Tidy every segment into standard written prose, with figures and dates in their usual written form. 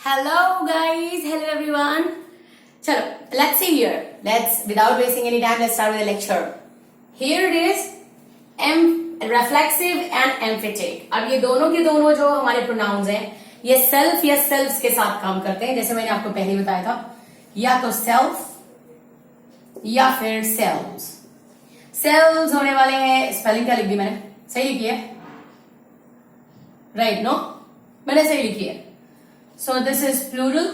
Hello guys, hello everyone. Chalo, let's see here. Without wasting any time, let's start with the lecture. Here it is, reflexive and emphatic. अब ये दोनों के दोनों जो हमारे pronounce हैं, ये सेल्फ या सेल्फ्स के साथ काम करते हैं. जैसे मैंने आपको पहले बताया था, या तो सेल्फ या फिर सेल्व्स. सेल्व्स होने वाले हैं. स्पेलिंग क्या लिख दी मैंने? सही लिखी है? राइट? नो, मैंने सही लिखी है. So this is plural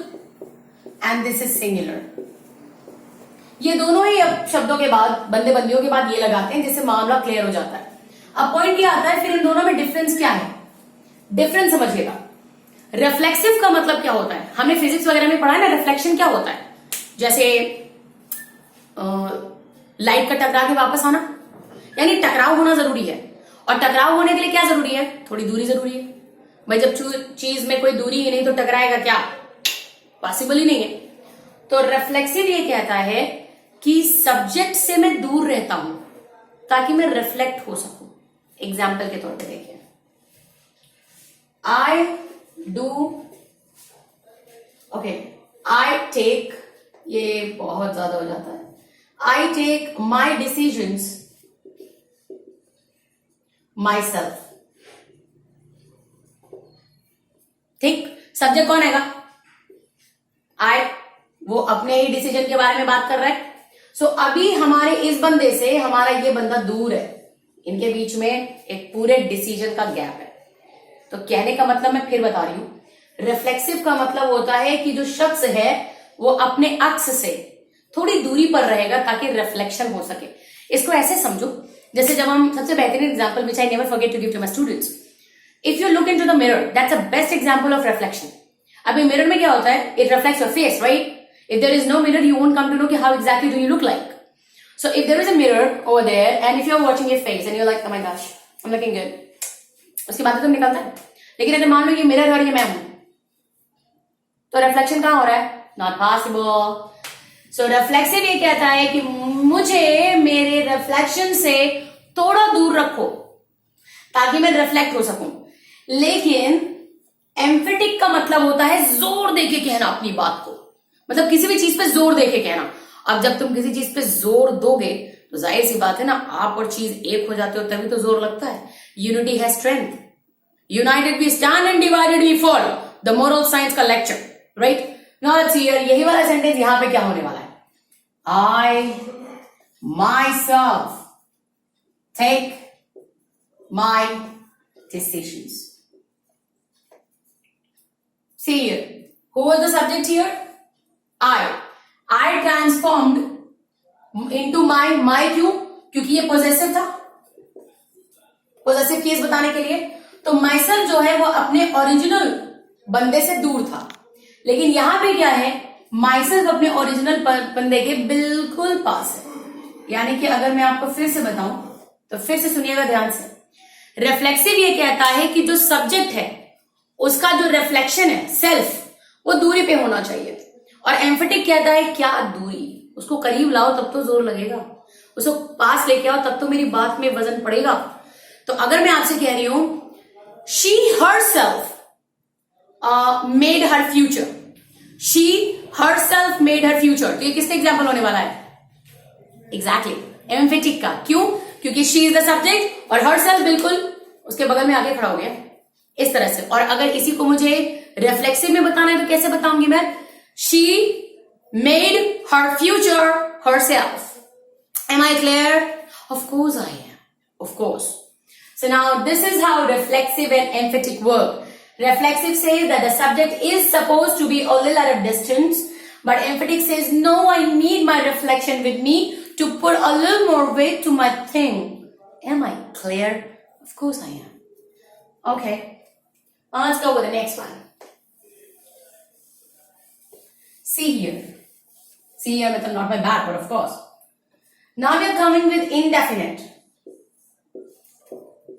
and this is singular. ये दोनों ही अब शब्दों के बाद, बंदे बंदियों के बाद ये लगाते हैं जिससे मामला क्लियर हो जाता है. अब पॉइंट क्या आता है, फिर इन दोनों में डिफरेंस क्या है? डिफरेंस समझिएगा. रिफ्लेक्सिव का मतलब क्या होता है? हमने फिजिक्स वगैरह में पढ़ा है ना, रिफ्लेक्शन क्या होता है. जैसे लाइट का टकरा के वापस आना, यानी टकराव होना जरूरी है. और टकराव होने के लिए क्या जरूरी है? थोड़ी दूरी जरूरी है. भाई जब चीज में कोई दूरी ही नहीं तो टकराएगा क्या? पॉसिबल ही नहीं है. तो रिफ्लेक्सिव ये कहता है कि सब्जेक्ट से मैं दूर रहता हूं ताकि मैं रिफ्लेक्ट हो सकूं. एग्जाम्पल के तौर पे देखिए, I do, okay, I take, ये बहुत ज्यादा हो जाता है. I take my decisions myself. ठीक, सब्जेक्ट कौन आएगा? आई. वो अपने ही डिसीजन के बारे में बात कर रहा है. सो अभी हमारे इस बंदे से हमारा ये बंदा दूर है. इनके बीच में एक पूरे डिसीजन का गैप है. तो कहने का मतलब मैं फिर बता रही हूं, रिफ्लेक्सिव का मतलब होता है कि जो शख्स है वो अपने अक्स से थोड़ी दूरी पर रहेगा ताकि रिफ्लेक्शन हो सके. इसको ऐसे समझो, जैसे जब हम, सबसे बेहतरीन example which I never forget to give to my students, if you look into the mirror, that's the best example of reflection. अभी मिरर में क्या होता है? It reflects your face, right? If there is no mirror you won't come to know कि how exactly do you look like. So if there is a mirror over there and if you are watching your face and you are like, oh my gosh, I am looking good, उसकी बातें तो निकलता है. लेकिन अगर मान लो ये mirror है और ये मैं हूं, तो रिफ्लेक्शन कहां हो रहा है? Not possible. सो रिफ्लेक्सिव ये कहता है कि मुझे मेरे रिफ्लेक्शन से थोड़ा दूर रखो ताकि मैं रिफ्लेक्ट हो सकूं. लेकिन एम्फेटिक का मतलब होता है जोर देके कहना अपनी बात को, मतलब किसी भी चीज पे जोर देके कहना. अब जब तुम किसी चीज पे जोर दोगे तो जाहिर सी बात है ना, आप और चीज एक हो जाते हो तभी तो जोर लगता है. यूनिटी है strength. United we stand and divided we fall, the moral science का lecture, right? Now let's hear, यही वाला सेंटेंस यहां पे क्या होने वाला है? I myself take my decisions. See here, who was the subject here? I transformed into my क्यों? क्योंकि ये possessive था, possessive केस बताने के लिए. तो myself जो है वो अपने ओरिजिनल बंदे से दूर था. लेकिन यहां पे क्या है? myself अपने ओरिजिनल बंदे के बिल्कुल पास है. यानी कि अगर मैं आपको फिर से बताऊं तो फिर से सुनिएगा ध्यान से. रिफ्लेक्सिव ये कहता है कि जो सब्जेक्ट है उसका जो रिफ्लेक्शन है सेल्फ, वो दूरी पे होना चाहिए. और एम्फेटिक कहता है क्या दूरी, उसको करीब लाओ तब तो जोर लगेगा, उसको पास लेके आओ तब तो मेरी बात में वजन पड़ेगा. तो अगर मैं आपसे कह रही हूं she herself made her future, she herself made her future, तो ये किसका एग्जाम्पल होने वाला है? एग्जैक्टली एम्फेटिक का. क्यों? क्योंकि शी इज द सब्जेक्ट और हरसेल्फ बिल्कुल उसके बगल में आगे खड़ा हो गया, इस तरह से. और अगर इसी को मुझे रिफ्लेक्सिव में बताना है तो कैसे बताऊंगी मैं? She made her future herself. Am I clear? Of course I am, of course. So now this is how reflexive and emphatic work. Reflexive says that the subject is supposed to be a little at a distance, but emphatic says no, I need my reflection with me to put a little more weight to my thing. Am I clear? Of course I am. Okay. Let's go with the next one. See here. See here, method not my bad, but of course. Now we are coming with indefinite.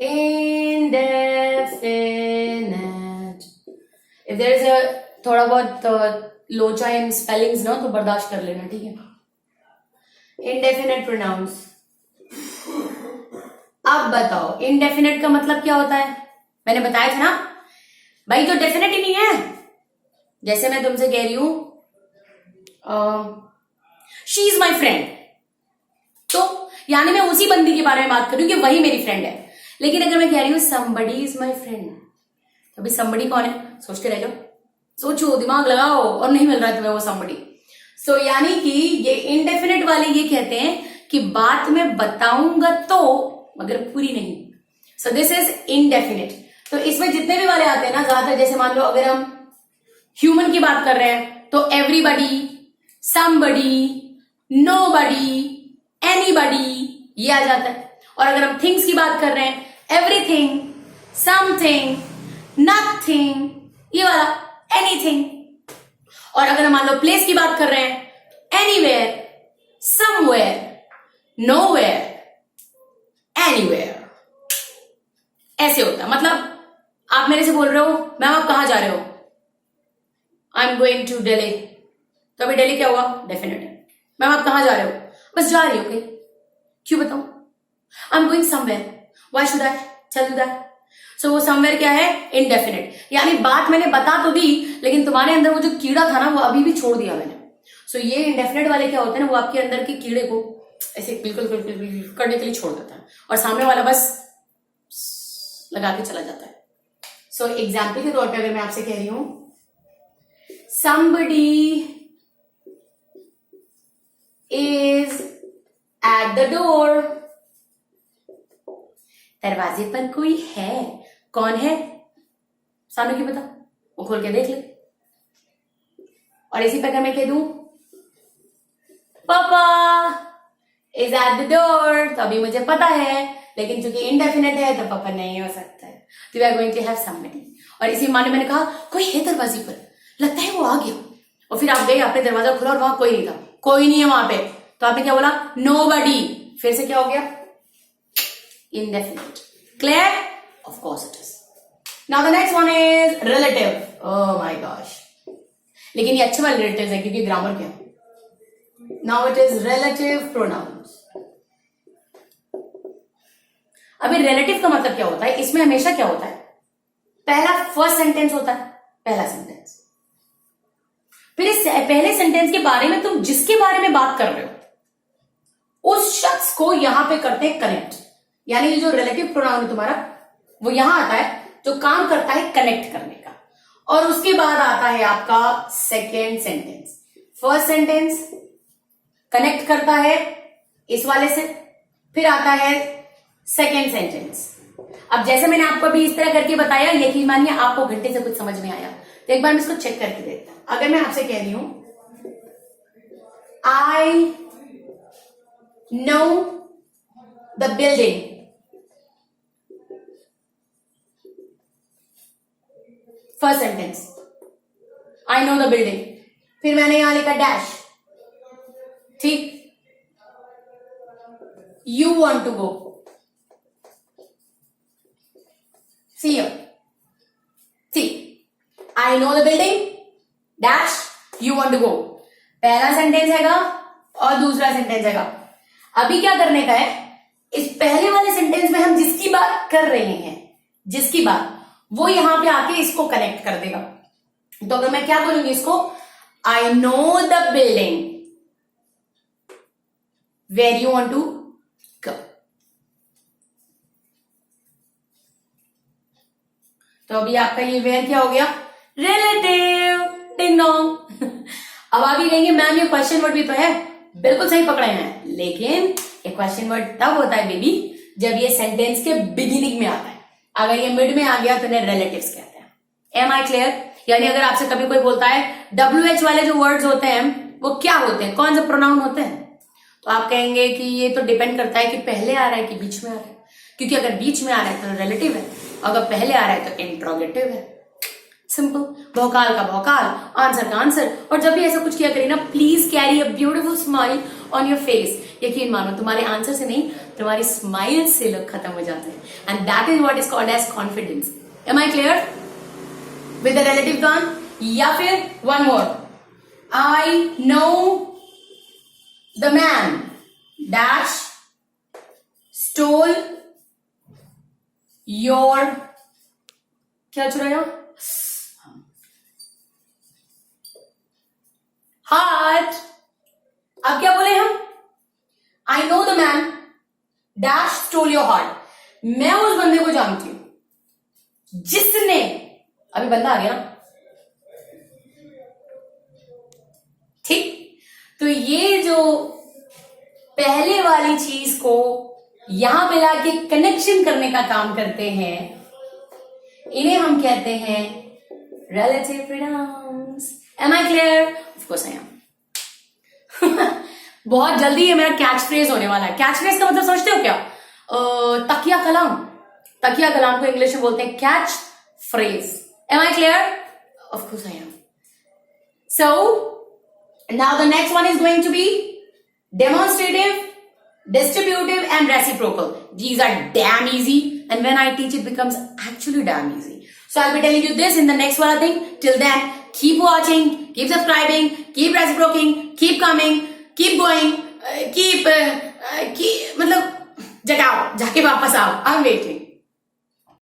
Indefinite. If there is a थोड़ा बहुत लोचा इन spellings ना तो बर्दाश्त कर लेना, ठीक है? Indefinite pronouns. अब बताओ indefinite का मतलब क्या होता है? मैंने बताया था ना भाई, जो डेफिनेट ही नहीं है जैसे मैं तुमसे कह रही हूं शी इज माई फ्रेंड, तो यानी मैं उसी बंदी के बारे में बात कर रही हूं कि वही मेरी फ्रेंड है। लेकिन अगर मैं कह रही हूं somebody इज माई फ्रेंड, तो अभी somebody कौन है? सोचते रह जाओ, सोचो, दिमाग लगाओ, और नहीं मिल रहा है तुम्हें वो somebody। सो यानी कि ये इनडेफिनेट वाले ये कहते हैं कि बात मैं बताऊंगा तो, मगर पूरी नहीं। So this is indefinite. तो इसमें जितने भी वाले आते हैं ना, ज्यादातर जैसे मान लो अगर हम ह्यूमन की बात कर रहे हैं तो एवरीबडी, समबडी, नोबडी, एनीबडी, ये आ जाता है। और अगर हम थिंग्स की बात कर रहे हैं, एवरीथिंग, समथिंग, नथिंग, ये वाला एनीथिंग। और अगर हम मान लो प्लेस की बात कर रहे हैं, एनीवेयर, समवेयर, नोवेयर, एनीवेयर। ऐसे होता है। मतलब आप मेरे से बोल रहे हो मैम आप कहां जा रहे हो, I am going to Delhi, तो अभी दिल्ली क्या हुआ? डेफिनेट है। मैम आप कहां जा रहे हो? बस जा रही हो। कहीं? क्यों बताऊं? I am going somewhere, why should I tell you that? So वो समवेयर क्या है? इनडेफिनेट। यानी बात मैंने बता तो दी, लेकिन तुम्हारे अंदर वो जो कीड़ा था ना वो अभी भी छोड़ दिया मैंने। सो ये इनडेफिनेट वाले क्या होते हैं ना, वो आपके अंदर के कीड़े को ऐसे बिल्कुल करने के लिए छोड़ देता है, और सामने वाला बस लगा के चला जाता है। सो एग्जाम्पल के तौर पे अगर मैं आपसे कह रही हूं somebody is at the door, दरवाजे पर कोई है। कौन है? सामने क्यों पता? वो खोल के देख ले। और इसी पे अगर मैं कह दूं पापा इज एट द डोर, तो अभी मुझे पता है, लेकिन चूंकि इनडेफिनेट है तो पापा नहीं हो सकता है, तो we are going to have somebody. और इसी माने मैंने कहा कोई है दरवाजे पर, लगता है वो आ गया, और फिर आप गए, आपने दरवाजा खोला और वहां कोई नहीं था, कोई नहीं है वहां पे, तो आपने क्या बोला? नोबडी। फिर से क्या हो गया? indefinite. Clear? Of course it is. Now the next one is relative. Oh my gosh. लेकिन ये अच्छे वाले रिलेटिव है क्योंकि ग्रामर क्या है। Now it is relative pronouns. अभी रिलेटिव का मतलब क्या होता है? इसमें हमेशा क्या होता है? पहला फर्स्ट सेंटेंस होता है, पहला सेंटेंस। फिर इस पहले सेंटेंस के बारे में तुम जिसके बारे में बात कर रहे हो उस शख्स को यहां पे करते हैं कनेक्ट। यानी ये जो रिलेटिव प्रोनाउन है तुम्हारा वो यहां आता है, जो काम करता है कनेक्ट करने का। और उसके बाद आता है आपका second sentence. First sentence connect करता है इस वाले से, फिर आता है सेकेंड सेंटेंस। अब जैसे मैंने आपको अभी इस तरह करके बताया, यकीन मानिए आपको घंटे से कुछ समझ में आया। तो एक बार मैं इसको चेक करके देखता हूं। अगर मैं आपसे कह रही हूं I know the building, first sentence I know the building, फिर मैंने यहां लिखा डैश, ठीक। You want to go, see ठीक। I know the building dash you want to go, पहला सेंटेंस हैगा और दूसरा सेंटेंस हैगा। अभी क्या करने का है, इस पहले वाले सेंटेंस में हम जिसकी बात कर रहे हैं, जिसकी बात, वो यहां पे आके इसको कनेक्ट कर देगा। तो अगर मैं क्या बोलूंगी इसको, I know the building where you want to go. तो अभी आपका ये वेयर क्या हो गया? रिलेटिव। Ding dong. अब आप ही कहेंगे मैम ये क्वेश्चन वर्ड भी तो है, बिल्कुल सही पकड़े हैं, लेकिन ये क्वेश्चन वर्ड तब होता है बेबी जब ये सेंटेंस के बिगिनिंग में आता है। अगर ये मिड में आ गया तो इन्हें रिलेटिव्स कहते हैं। Am I clear? यानी अगर आपसे कभी कोई बोलता है WH वाले जो वर्ड्स होते हैं वो क्या होते हैं, कौन से प्रोनाउन होते हैं, तो आप कहेंगे कि ये तो डिपेंड करता है कि पहले आ रहा है कि बीच में आ रहा है। क्योंकि अगर बीच में आ रहा है तो रिलेटिव है, अगर पहले आ रहा है तो इंट्रोगेटिव है। सिंपल। भोकाल का भोकाल, आंसर का आंसर। और जब भी ऐसा कुछ किया करिए ना, please carry a beautiful smile on your face. यकीन मानो तुम्हारे आंसर से नहीं, तुम्हारी स्माइल से लोग खत्म हो जाते हैं, and that is what is called as confidence. Am I clear with the relative done? या फिर one more, I know the man dash stole your, क्या चुराया? हार्ट। अब क्या बोले हम? I know the man dash stole your heart. मैं उस बंदे को जानती हूं जिसने, अभी बंदा आ गया, ठीक। तो ये जो पहले वाली चीज को यहां पे लाके कनेक्शन करने का काम करते हैं, इन्हें हम कहते हैं relative pronouns. Am I clear? Of course I am. बहुत जल्दी ये मेरा कैच फ्रेज होने वाला है। कैच फ्रेज का मतलब समझते हो क्या? तकिया कलाम। तकिया कलाम को इंग्लिश में बोलते हैं catch phrase. Am I clear? Of course I am. So now the next one is going to be demonstrative, distributive, and reciprocal. These are damn easy, and when I teach, it becomes actually damn easy. So I'll be telling you this in the next one thing. Till then, keep watching, keep subscribing, keep reciprocating, keep coming, keep going, keep मतलब जगाओ, जाके वापस आओ। I'm waiting.